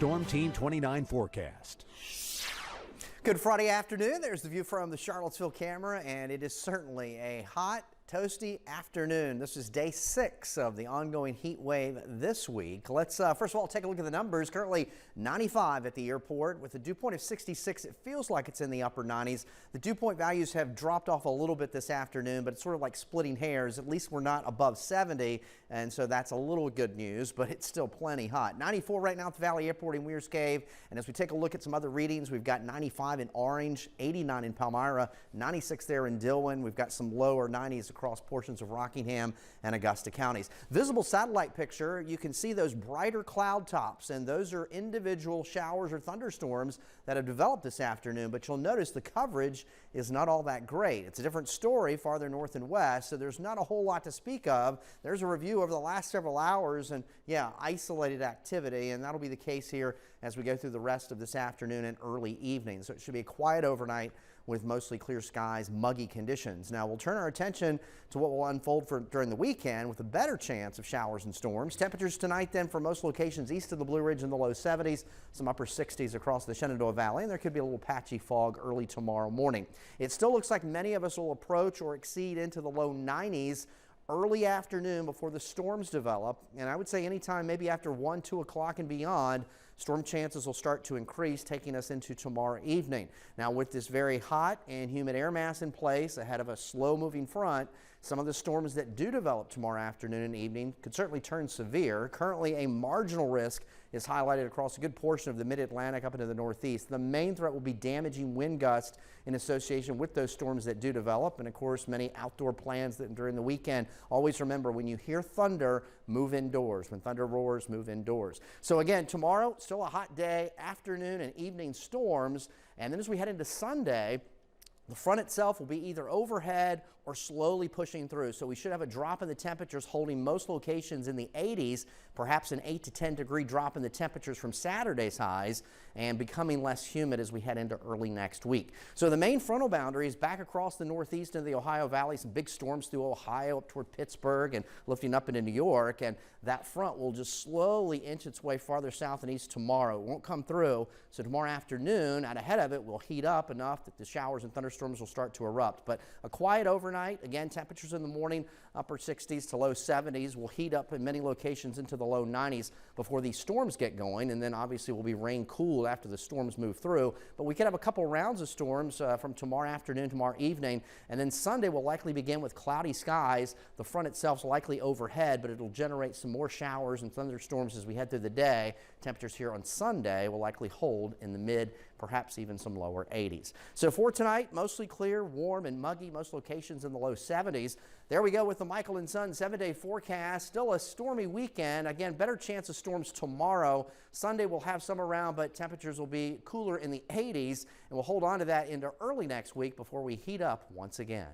Storm Team 29 forecast. Good Friday afternoon. There's the view from the Charlottesville camera, and it is certainly a hot, toasty afternoon. This is day 6 of the ongoing heat wave this week. Let's first of all take a look at the numbers. Currently 95 at the airport with a dew point of 66. It feels like it's in the upper 90s. The dew point values have dropped off a little bit this afternoon, but it's sort of like splitting hairs. At least we're not above 70, and so that's a little good news, but it's still plenty hot. 94 right now at the Valley Airport in Weir's Cave, and as we take a look at some other readings, we've got 95 in Orange, 89 in Palmyra, 96 there in Dillon. We've got some lower 90s across portions of Rockingham and Augusta counties. Visible satellite picture, you can see those brighter cloud tops, and those are individual showers or thunderstorms that have developed this afternoon, but you'll notice the coverage is not all that great. It's a different story farther north and west, so there's not a whole lot to speak of. There's a review over the last several hours, and yeah, isolated activity, and that'll be the case here as we go through the rest of this afternoon and early evening. So it should be a quiet overnight with mostly clear skies, muggy conditions. Now we'll turn our attention to what will unfold during the weekend with a better chance of showers and storms. Temperatures tonight then for most locations east of the Blue Ridge in the low 70s, some upper 60s across the Shenandoah Valley, and there could be a little patchy fog early tomorrow morning. It still looks like many of us will approach or exceed into the low 90s early afternoon before the storms develop, and I would say anytime maybe after 1, 2 o'clock and beyond, storm chances will start to increase, taking us into tomorrow evening. Now with this very hot and humid air mass in place ahead of a slow moving front, some of the storms that do develop tomorrow afternoon and evening could certainly turn severe. Currently a marginal risk is highlighted across a good portion of the mid-Atlantic up into the northeast. The main threat will be damaging wind gusts in association with those storms that do develop, and of course many outdoor plans that during the weekend. Always remember, when you hear thunder, move indoors. When thunder roars, move indoors. So again, tomorrow still a hot day, afternoon and evening storms, and then as we head into Sunday, the front itself will be either overhead or slowly pushing through. So we should have a drop in the temperatures holding most locations in the 80s, perhaps an 8 to 10 degree drop in the temperatures from Saturday's highs, and becoming less humid as we head into early next week. So the main frontal boundary is back across the northeast into the Ohio Valley. Some big storms through Ohio up toward Pittsburgh and lifting up into New York, and that front will just slowly inch its way farther south and east tomorrow. It won't come through, so tomorrow afternoon out ahead of it will heat up enough that the showers and thunderstorms will start to erupt. But a quiet overnight. Again, temperatures in the morning upper 60s to low 70s. Will heat up in many locations into the low 90s before these storms get going, and then obviously will be rain cooled after the storms move through. But we could have a couple rounds of storms from tomorrow afternoon, tomorrow evening, and then Sunday will likely begin with cloudy skies. The front itself is likely overhead, but it'll generate some more showers and thunderstorms as we head through the day. Temperatures here on Sunday will likely hold in the mid, perhaps even some lower 80s. So for tonight, mostly clear, warm and muggy, most locations in the low 70s. There we go with the Michael and Son 7-day forecast. Still a stormy weekend. Again, better chance of storms tomorrow. Sunday we'll have some around, but temperatures will be cooler in the 80s, and we'll hold on to that into early next week before we heat up once again.